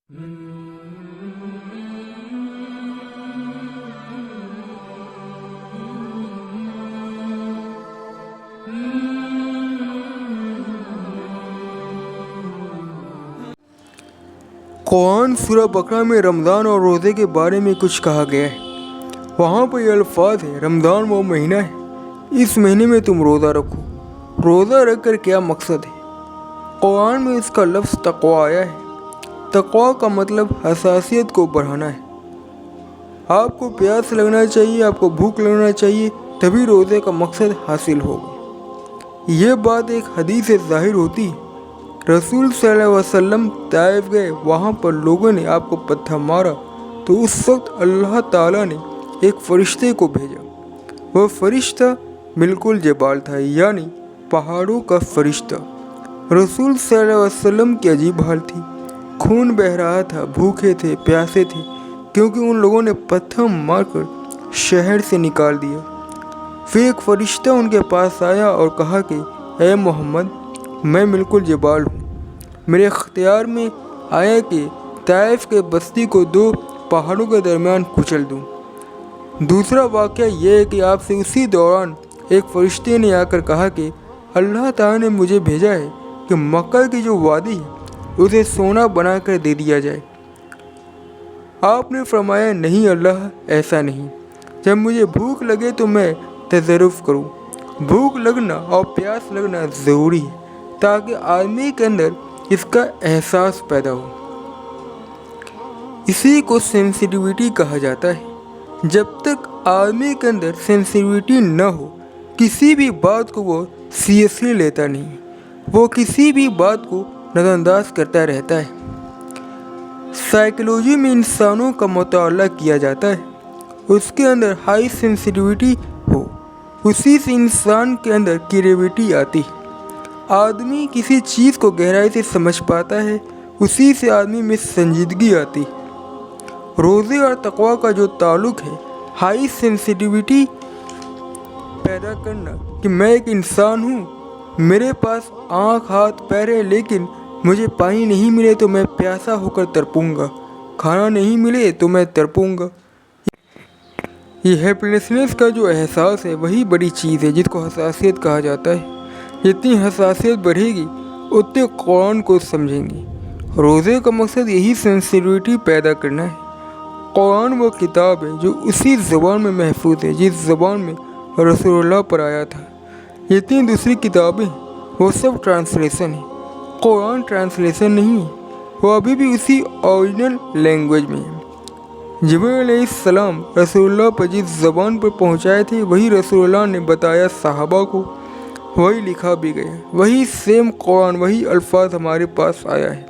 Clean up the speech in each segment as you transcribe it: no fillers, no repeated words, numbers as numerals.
कुरान सूरह बकरा में रमज़ान और रोज़े के बारे में कुछ कहा गया है। वहाँ पर ये अल्फाज है, रमज़ान वो महीना है, इस महीने में तुम रोज़ा रखो। रोज़ा रख कर क्या मकसद है? कुरान में इसका लफ्ज़ तक़वा आया है। तक़वा का मतलब हसासियत को बढ़ाना है। आपको प्यास लगना चाहिए, आपको भूख लगना चाहिए, तभी रोज़े का मकसद हासिल होगा। ये बात एक हदीस से ज़ाहिर होती है। रसूल सल्लल्लाहु अलैहि वसल्लम ताइफ गए, वहाँ पर लोगों ने आपको पत्थर मारा तो उस वक्त अल्लाह ताला ने एक फ़रिश्ते को भेजा। वह फ़रिश्ता बिल्कुल जबाल था, यानी पहाड़ों का फ़रिश्ता। रसूल सल्लल्लाहु अलैहि वसल्लम की अजीब हाल थी, खून बह रहा था, भूखे थे, प्यासे थे, क्योंकि उन लोगों ने पत्थर मारकर शहर से निकाल दिया। फिर एक फ़रिश्ता उनके पास आया और कहा कि ए मोहम्मद, मैं बिल्कुल जबाल हूँ, मेरे इख्तियार में आया कि ताइफ के बस्ती को दो पहाड़ों के दरमियान कुचल दूँ। दूसरा वाक़या यह है कि आपसे उसी दौरान एक फ़रिश्ते ने आकर कहा कि अल्लाह ताला ने मुझे भेजा है कि मक्का की जो वादी है उसे सोना बना कर दे दिया जाए। आपने फरमाया, नहीं अल्लाह, ऐसा नहीं। जब मुझे भूख लगे तो मैं तज़र्रुफ़ करूँ। भूख लगना और प्यास लगना ज़रूरी है ताकि आदमी के अंदर इसका एहसास पैदा हो। इसी को सेंसिटिविटी कहा जाता है। जब तक आदमी के अंदर सेंसिटिविटी न हो, किसी भी बात को वो सीरियसली लेता नहीं, वो किसी भी बात को नज़रअंदाज करता रहता है। साइकोलॉजी में इंसानों का मुताला किया जाता है, उसके अंदर हाई सेंसिटिविटी हो, उसी से इंसान के अंदर क्रिएटिविटी आती है। आदमी किसी चीज़ को गहराई से समझ पाता है, उसी से आदमी में संजीदगी आती है। रोज़े और तक़वा का जो ताल्लुक़ है, हाई सेंसिटिविटी पैदा करना कि मैं एक इंसान हूँ, मेरे पास आँख हाथ पैर है, लेकिन मुझे पानी नहीं मिले तो मैं प्यासा होकर तड़पूंगा, खाना नहीं मिले तो मैं तड़पूंगा। ये हेल्पलेसनेस का जो एहसास है, वही बड़ी चीज़ है जिसको हसासियत कहा जाता है। जितनी हसासियत बढ़ेगी उतने कुरान को समझेंगे। रोज़े का मकसद यही सेंसिटिविटी पैदा करना है। कुरान वो किताब है जो उसी ज़बान में महफूज है जिस ज़बान में रसूलुल्लाह पर आया था। जितनी दूसरी किताबें वो सब ट्रांसलेशन है, कुरान ट्रांसलेशन नहीं है, वो अभी भी उसी ओरिजिनल लैंग्वेज में है। जिब्रील अलैहिस्सलाम रसूलुल्लाह पर जिस ज़बान पर पहुँचाए थे, वही रसूलुल्लाह ने बताया सहाबा को, वही लिखा भी गया, वही सेम कुरान, वही अल्फाज हमारे पास आया है।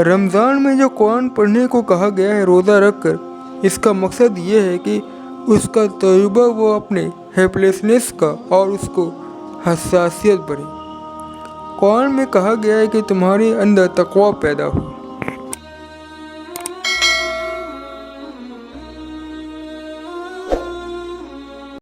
रमज़ान में जो कुरान पढ़ने को कहा गया है रोज़ा रख कर, इसका मकसद ये है कि उसका तजुर्बा वो अपने हेल्पलेसनेस का और उसको हसासियत बढ़े। कुरान में कहा गया है कि तुम्हारे अंदर तक़वा पैदा हो।